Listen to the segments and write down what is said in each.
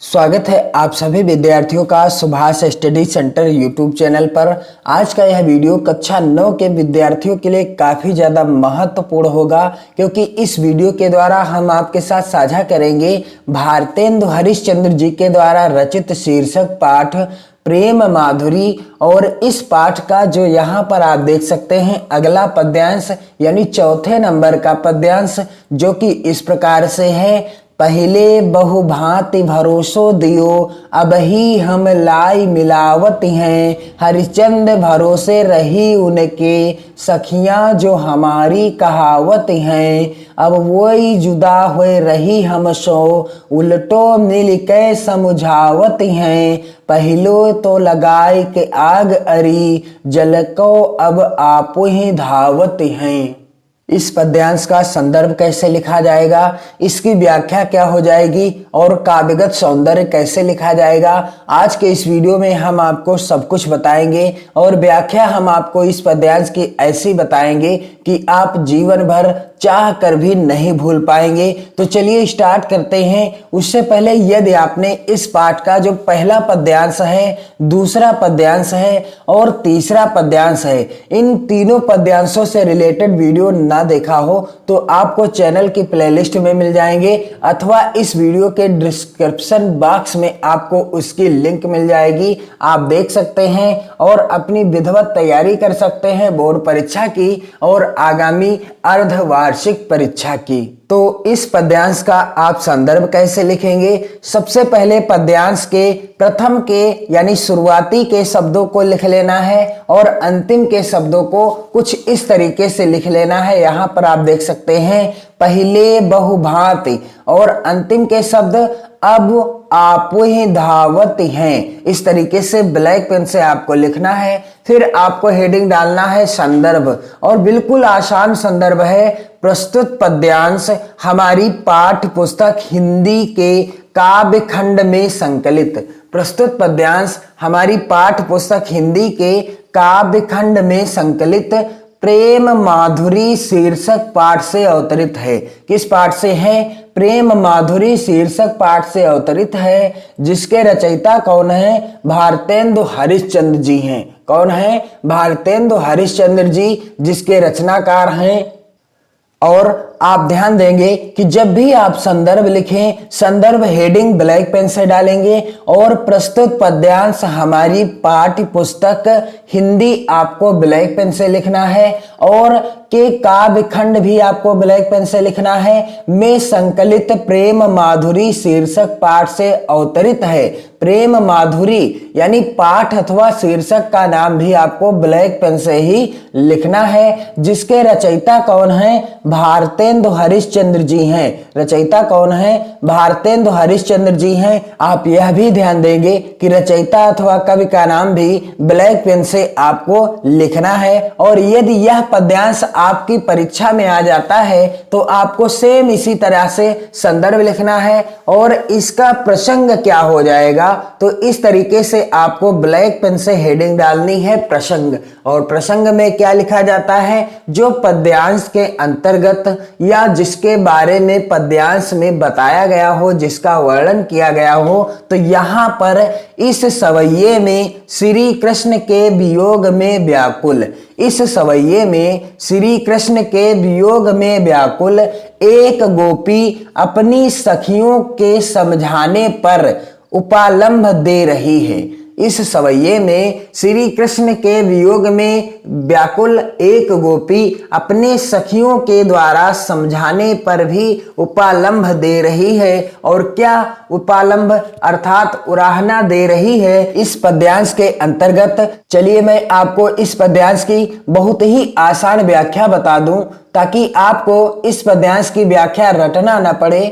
स्वागत है आप सभी विद्यार्थियों का Subhash study centre YouTube channel पर। आज का यह वीडियो कक्षा 9 के विद्यार्थियों के लिए काफ़ी ज़्यादा महत्वपूर्ण होगा, क्योंकि इस वीडियो के द्वारा हम आपके साथ साझा करेंगे भारतेंदु हरिश्चंद्र जी के द्वारा रचित शीर्षक पाठ प्रेम माधुरी। और इस पाठ का जो यहाँ पर आप देख सकते हैं अगला पद्यांश यानी चौथे नंबर का पद्यांश, जो कि इस प्रकार से है। पहले बहु भांति भरोसो दियो, अब ही हम लाई मिलावत हैं। हरिश्चंद्र भरोसे रही उनके, सखियां जो हमारी कहावत हैं। अब वही जुदा हुए रही हम सो, उल्टो मिल के समझावत हैं। पहलो तो लगाए के आग अरी, जल को अब आप ही धावत हैं। इस पद्यांश का संदर्भ कैसे लिखा जाएगा, इसकी व्याख्या क्या हो जाएगी और काव्यगत सौंदर्य कैसे लिखा जाएगा, आज के इस वीडियो में हम आपको सब कुछ बताएंगे। और व्याख्या हम आपको इस पद्यांश की ऐसी बताएंगे कि आप जीवन भर चाह कर भी नहीं भूल पाएंगे। तो चलिए स्टार्ट करते हैं। उससे पहले यदि आपने इस पाठ का जो पहला पद्यांश है, दूसरा पद्यांश है और तीसरा पद्यांश है, इन तीनों पद्यांशों से रिलेटेड वीडियो ना देखा हो तो आपको चैनल की प्लेलिस्ट में मिल जाएंगे, अथवा इस वीडियो के डिस्क्रिप्शन बॉक्स में आपको उसकी लिंक मिल जाएगी। आप देख सकते हैं और अपनी विधिवत तैयारी कर सकते हैं बोर्ड परीक्षा की और आगामी अर्धवार्षिक परीक्षा की। तो इस पद्यांश का आप संदर्भ कैसे लिखेंगे, सबसे पहले पद्यांश के प्रथम के यानी शुरुआती के शब्दों को लिख लेना है और अंतिम के शब्दों को कुछ इस तरीके से लिख लेना है। यहाँ पर आप देख सकते हैं पहले बहुभांति और अंतिम के शब्द अब आप ही धावत हैं। इस तरीके से ब्लैक पेन से आपको लिखना है। फिर आपको हेडिंग डालना है संदर्भ, और बिल्कुल आसान संदर्भ है। प्रस्तुत पद्यांश हमारी पाठ्य पुस्तक हिंदी के काव्य खंड में संकलित। प्रस्तुत पद्यांश हमारी पाठ्य पुस्तक हिंदी के काव्य खंड में संकलित प्रेम माधुरी शीर्षक पाठ से अवतरित है। किस पाठ से है? प्रेम माधुरी शीर्षक पाठ से अवतरित है, जिसके रचयिता कौन है? भारतेंदु हरिश्चंद्र जी हैं। कौन है? भारतेंदु हरिश्चंद्र जी, जिसके रचनाकार हैं। और आप ध्यान देंगे कि जब भी आप संदर्भ लिखें, संदर्भ हेडिंग ब्लैक पेन से डालेंगे और प्रस्तुत पद्यांश हमारी पाठ्य पुस्तक हिंदी आपको ब्लैक पेन से लिखना है, और के काव्य खंड भी आपको ब्लैक पेन से लिखना है। में संकलित प्रेम माधुरी शीर्षक पाठ से अवतरित है। प्रेम माधुरी यानी पाठ अथवा शीर्षक का नाम भी आपको ब्लैक पेन से ही लिखना है, जिसके रचयिता कौन है? भारतेंदु हरिश्चंद्र जी हैं। रचयिता कौन है? भारतेंदु हरिश्चंद्र जी हैं। आप यह भी ध्यान देंगे कि रचयिता अथवा कवि का नाम भी ब्लैक पेन से आपको लिखना है। और यदि यह पद्यांश आपकी परीक्षा में आ जाता है तो आपको सेम इसी तरह से संदर्भ लिखना है और इसका प्रसंग क्या हो जाएगा, तो इस तरीके से आपको ब्लैक पेन से हेडिंग डालनी है प्रसंग। और प्रसंग में क्या लिखा जाता है? जो पद्यांश के अंतर्गत या जिसके बारे में पद्यांश में बताया गया हो, जिसका वर्णन किया गया हो। तो यहाँ पर इस सवैये में श्री कृष्ण के वियोग में व्याकुल, इस सवैये में श्री कृष्ण के वियोग में व्याकुल एक गोपी अपनी सखियों के समझाने पर उपालंभ दे रही है। इस सवैये में श्री कृष्ण के वियोग में व्याकुल एक गोपी अपने सखियों के द्वारा समझाने पर भी उपालंभ दे रही है। और क्या उपालंभ अर्थात उराहना दे रही है इस पद्यांश के अंतर्गत। चलिए मैं आपको इस पद्यांश की बहुत ही आसान व्याख्या बता दूं, ताकि आपको इस पद्यांश की व्याख्या रटना न पड़े।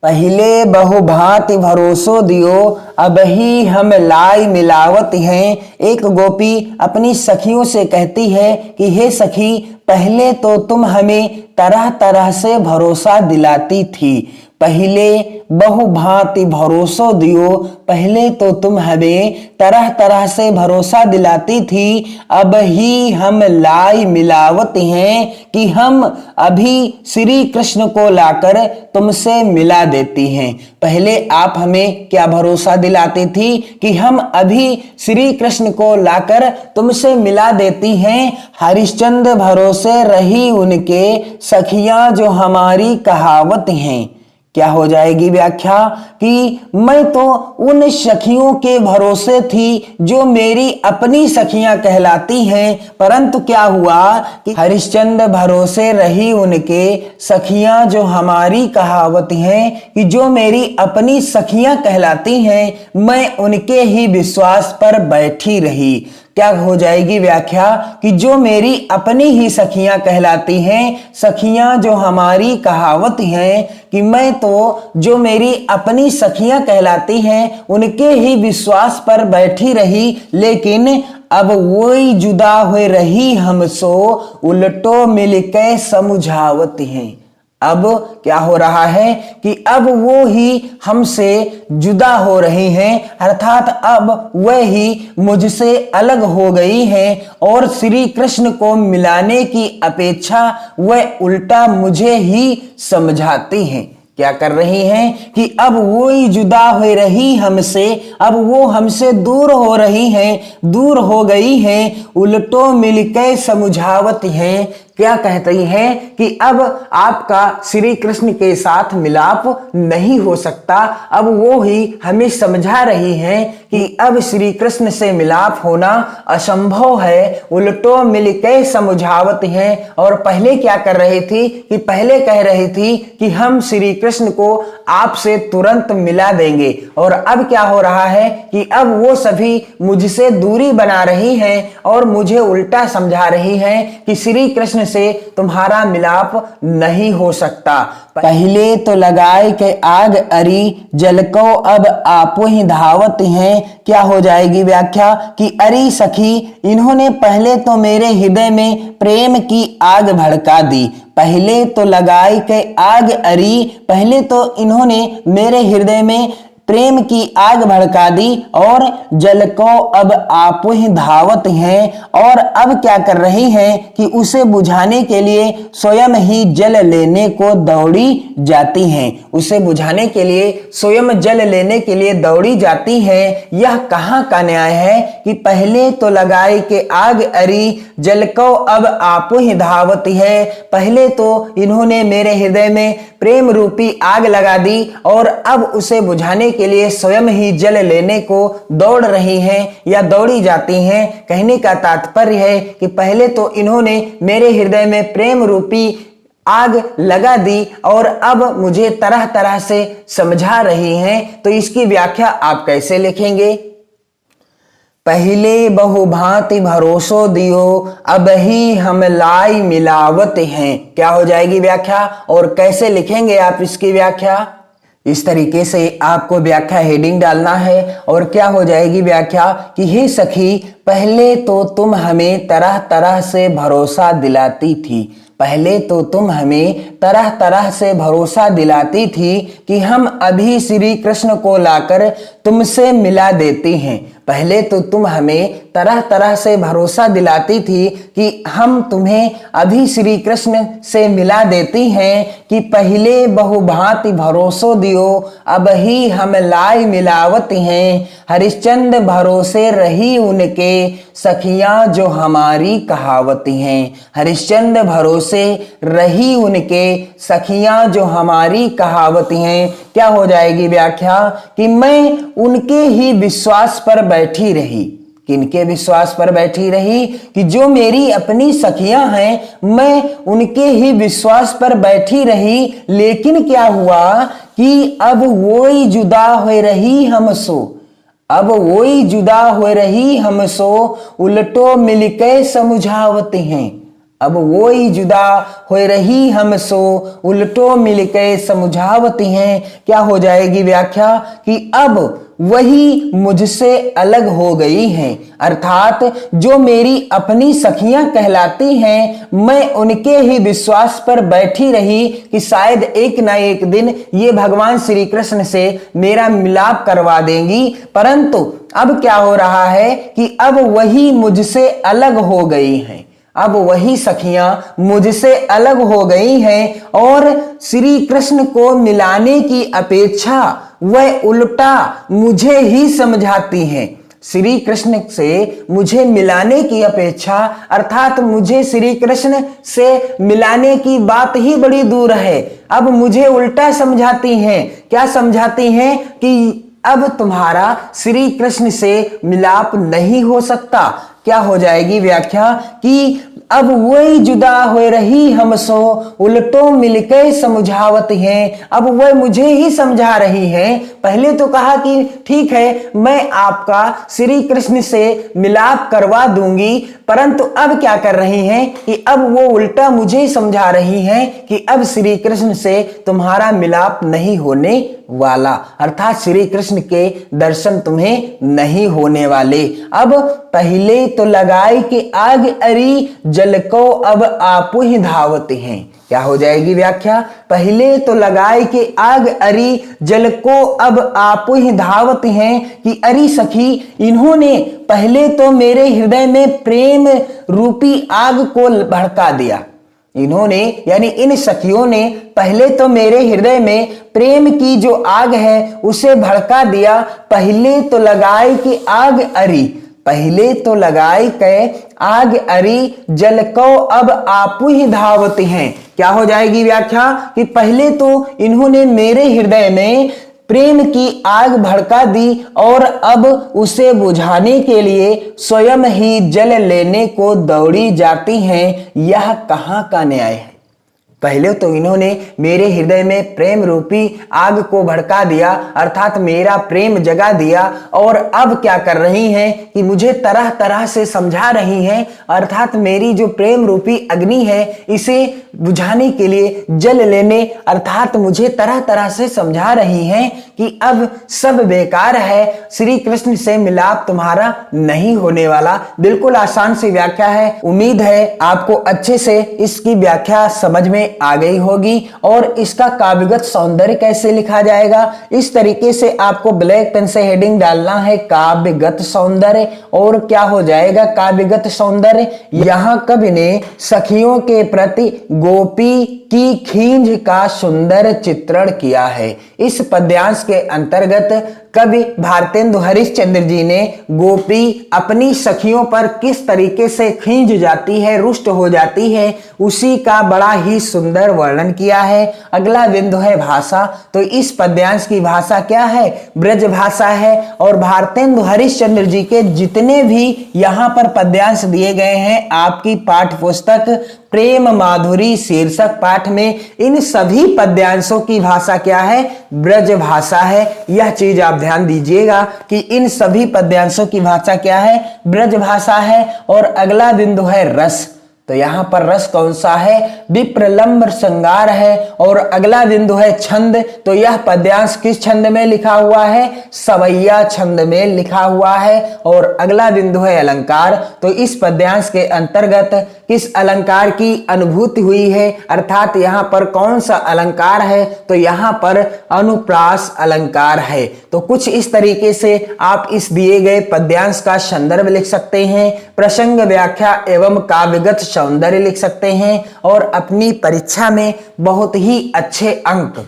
पहले बहुभांति भरोसो दियो, अब ही हम लाई मिलावत हैं। एक गोपी अपनी सखियों से कहती है कि हे सखी, पहले तो तुम हमें तरह तरह से भरोसा दिलाती थी, पहले बहु भांति भरोसो दियो, पहले तो तुम हमें तरह तरह से भरोसा दिलाती थी, अब ही हम लाई मिलावत हैं कि हम अभी श्री कृष्ण को लाकर तुमसे मिला देती हैं। पहले आप हमें क्या भरोसा दिलाती थी कि हम अभी श्री कृष्ण को लाकर तुमसे मिला देती हैं। हरिश्चंद्र भरोसे रही उनके सखियां जो हमारी कहावत हैं। क्या हो जाएगी व्याख्या कि मैं तो उन सखियों के भरोसे थी जो मेरी अपनी सखियां कहलाती हैं, परंतु क्या हुआ कि हरिश्चंद्र भरोसे रही उनके सखियां जो हमारी कहावत हैं कि जो मेरी अपनी सखियां कहलाती हैं, मैं उनके ही विश्वास पर बैठी रही। क्या हो जाएगी व्याख्या कि जो मेरी अपनी ही सखियां कहलाती हैं, सखियां जो हमारी कहावत हैं कि मैं तो जो मेरी अपनी सखियां कहलाती हैं उनके ही विश्वास पर बैठी रही, लेकिन अब वही जुदा हुए रही हमसो, उल्टो मिलके समझावत हैं। अब क्या हो रहा है कि अब वो ही हमसे जुदा हो रही हैं, अर्थात अब वह ही मुझसे अलग हो गई हैं और श्री कृष्ण को मिलाने की अपेक्षा वह उल्टा मुझे ही समझाती हैं। क्या कर रही हैं कि अब वो ही जुदा हो रही हमसे, अब वो हमसे दूर हो रही हैं, दूर हो गई हैं, उल्टो मिलके समझावत हैं। क्या कहती हैं कि अब आपका श्री कृष्ण के साथ मिलाप नहीं हो सकता। अब वो ही हमें समझा रही हैं कि अब श्री कृष्ण से मिलाप होना असंभव है, उल्टो मिलके समझावत हैं। और पहले क्या कर रही थी कि पहले कह रही थी कि हम श्री कृष्ण को आपसे तुरंत मिला देंगे, और अब क्या हो रहा है कि अब वो सभी मुझसे दूरी बना रही हैं और मुझे उल्टा समझा रही हैं कि श्री कृष्ण से तुम्हारा मिलाप नहीं हो सकता। पहले तो लगाए के आग अरी, जल को अब आपो ही धावत हैं। क्या हो जाएगी व्याख्या कि अरी सखी, इन्होंने पहले तो मेरे हृदय में प्रेम की आग भड़का दी। पहले तो लगाई के आग अरी, पहले तो इन्होंने मेरे हृदय में प्रेम की आग भड़का दी और जल को अब आप ही धावत हैं। और अब क्या कर रही हैं कि उसे बुझाने के लिए स्वयं ही जल लेने को दौड़ी जाती हैं। उसे बुझाने के लिए स्वयं जल लेने के लिए दौड़ी जाती हैं। यह कहाँ का न्याय है कि पहले तो लगाई के आग अरी, जल को अब आप ही धावत है। पहले तो इन्होंने मेरे हृदय में प्रेम रूपी आग लगा दी और अब उसे बुझाने के लिए स्वयं ही जल लेने को दौड़ रही हैं या दौड़ी जाती हैं। कहने का तात्पर्य है कि पहले तो इन्होंने मेरे हृदय में प्रेम रूपी आग लगा दी और अब मुझे तरह तरह से समझा रही हैं। तो इसकी व्याख्या आप कैसे लिखेंगे? पहले बहुभांति भरोसो दियो, अब ही हम लाई मिलावत हैं। क्या हो जाएगी व्याख्या और कैसे लिखेंगे आप इसकी व्याख्या? इस तरीके से आपको व्याख्या हेडिंग डालना है और क्या हो जाएगी व्याख्या कि हे सखी, पहले तो तुम हमें तरह तरह से भरोसा दिलाती थी। पहले तो तुम हमें तरह तरह से भरोसा दिलाती थी कि हम अभी श्री कृष्ण को लाकर तुमसे मिला देती हैं। पहले तो तुम हमें तरह तरह से भरोसा दिलाती थी कि हम तुम्हें अभी श्री कृष्ण से मिला देती हैं कि पहले बहुभांति भरोसो दियो, अब ही हम लाई मिलावत हैं। हरिश्चंद्र भरोसे रही उनके, सखियां जो हमारी कहावत हैं। हरिश्चंद्र भरोसे रही उनके, सखियां जो हमारी कहावत हैं। क्या हो जाएगी व्याख्या कि मैं उनके ही विश्वास पर बैठी रही। किनके विश्वास पर बैठी रही? कि जो मेरी अपनी सखियां हैं, मैं उनके ही विश्वास पर बैठी रही। लेकिन क्या हुआ कि अब वो ही जुदा हो रही हमसो, अब वो ही जुदा हो रही हमसो, उल्टो मिलके समझावते हैं। अब वो ही जुदा हो रही हमसो उल्टो मिलके समझावती हैं। क्या हो जाएगी व्याख्या कि अब वही मुझसे अलग हो गई हैं, अर्थात जो मेरी अपनी सखियां कहलाती हैं, मैं उनके ही विश्वास पर बैठी रही कि शायद एक ना एक दिन ये भगवान श्री कृष्ण से मेरा मिलाप करवा देंगी, परंतु अब क्या हो रहा है कि अब वही मुझसे अलग हो गई हैं। अब वही सखियां मुझसे अलग हो गई हैं और श्री कृष्ण को मिलाने की अपेक्षा वह उल्टा मुझे ही समझाती हैं। श्री कृष्ण से मुझे मिलाने की अपेक्षा अर्थात मुझे श्री कृष्ण से मिलाने की बात ही बड़ी दूर है, अब मुझे उल्टा समझाती हैं। क्या समझाती हैं कि अब तुम्हारा श्री कृष्ण से मिलाप नहीं हो सकता। क्या हो जाएगी व्याख्या कि अब वही जुदा हो रही हमसो उल्टो मिलके समझावत हैं। अब वह मुझे ही समझा रही हैं। पहले तो कहा कि ठीक है मैं आपका श्री कृष्ण से मिलाप करवा दूंगी, परंतु अब क्या कर रही हैं कि अब वो उल्टा मुझे समझा रही हैं कि अब श्री कृष्ण से तुम्हारा मिलाप नहीं होने वाला, अर्थात श्री कृष्ण के दर्शन तुम्हें नहीं होने वाले। अब पहले तो लगाई कि आग अरी जल को अब आपू ही धावते हैं। क्या हो जाएगी व्याख्या, पहले तो लगाए कि आग अरी जल को अब आपू ही धावत हैं कि अरी सखी इन्होंने पहले तो मेरे हृदय में प्रेम रूपी आग को भड़का दिया। इन्होंने यानी इन सखियों ने पहले तो मेरे हृदय में प्रेम की जो आग है उसे भड़का दिया। पहले तो लगाए कि आग अरी, पहले तो लगाई के आग अरी जल को अब आपू ही धावते हैं। क्या हो जाएगी व्याख्या कि पहले तो इन्होंने मेरे हृदय में प्रेम की आग भड़का दी और अब उसे बुझाने के लिए स्वयं ही जल लेने को दौड़ी जाती हैं। यह कहाँ का न्याय है। पहले तो इन्होंने मेरे हृदय में प्रेम रूपी आग को भड़का दिया, अर्थात मेरा प्रेम जगा दिया, और अब क्या कर रही हैं कि मुझे तरह तरह से समझा रही हैं, अर्थात मेरी जो प्रेम रूपी अग्नि है इसे बुझाने के लिए जल लेने अर्थात मुझे तरह तरह से समझा रही हैं कि अब सब बेकार है, श्री कृष्ण से मिलाप तुम्हारा नहीं होने वाला। बिल्कुल आसान सी व्याख्या है। उम्मीद है आपको अच्छे से इसकी व्याख्या समझ में आ गई होगी। और इसका काव्यगत सौंदर्य कैसे लिखा जाएगा, इस तरीके से आपको ब्लैक पेन से हेडिंग डालना है काव्यगत सौंदर्य। और क्या हो जाएगा काव्यगत सौंदर्य, यहाँ कवि ने सखियों के प्रति गोपी की खींच का सुंदर चित्रण किया है। इस पद्यांश के अंतर्गत कवि भारतेंदु हरिश्चंद्र जी ने गोपी अपनी सखियों पर किस तरीके से खींच जाती है, रुष्ट हो जाती है, उसी का बड़ा ही सुंदर वर्णन किया है। अगला बिंदु है भाषा। तो इस पद्यांश की भाषा क्या है, ब्रज भाषा है। और भारतेंदु हरिश्चंद्र जी के जितने भी यहाँ पर पद्यांश दिए गए हैं आपकी पाठ्य पुस्तक प्रेम माधुरी शीर्षक पाठ में, इन सभी पद्यांशों की भाषा क्या है, ब्रज भाषा है। यह चीज आप ध्यान दीजिएगा कि इन सभी पद्यांशों की भाषा क्या है, ब्रज भाषा है। और अगला बिंदु है रस। तो यहाँ पर रस कौन सा है, विप्रलंब श्रृंगार है। और अगला बिंदु है छंद। तो यह पद्यांश किस छंद में लिखा हुआ है, सवैया छंद में लिखा हुआ है। और अगला बिंदु है अलंकार। तो इस पद्यांश के अंतर्गत किस अलंकार की अनुभूति हुई है, अर्थात यहाँ पर कौन सा अलंकार है, तो यहाँ पर अनुप्रास अलंकार है। तो कुछ इस तरीके से आप इस दिए गए पद्यांश का संदर्भ लिख सकते हैं, प्रसंग व्याख्या एवं काव्यगत सौंदर्य लिख सकते हैं और अपनी परीक्षा में बहुत ही अच्छे अंक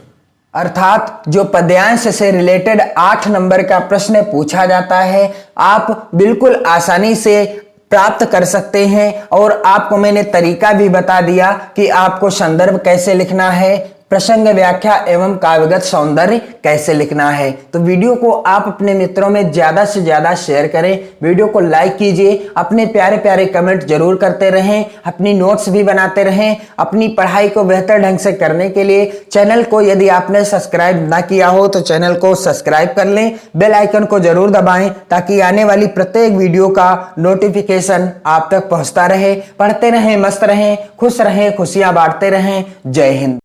अर्थात जो पद्यांश से रिलेटेड 8 नंबर का प्रश्न पूछा जाता है आप बिल्कुल आसानी से प्राप्त कर सकते हैं। और आपको मैंने तरीका भी बता दिया कि आपको संदर्भ कैसे लिखना है, प्रसंग व्याख्या एवं काव्यगत सौंदर्य कैसे लिखना है। तो वीडियो को आप अपने मित्रों में ज्यादा से ज्यादा शेयर करें, वीडियो को लाइक कीजिए, अपने प्यारे प्यारे कमेंट जरूर करते रहें, अपनी नोट्स भी बनाते रहें। अपनी पढ़ाई को बेहतर ढंग से करने के लिए चैनल को यदि आपने सब्सक्राइब ना किया हो तो चैनल को सब्सक्राइब कर लें, बेल आइकन को जरूर दबाएं ताकि आने वाली प्रत्येक वीडियो का नोटिफिकेशन आप तक पहुंचता रहे। पढ़ते रहें, मस्त रहें, खुश रहें, खुशियां बांटते रहें। जय हिंद।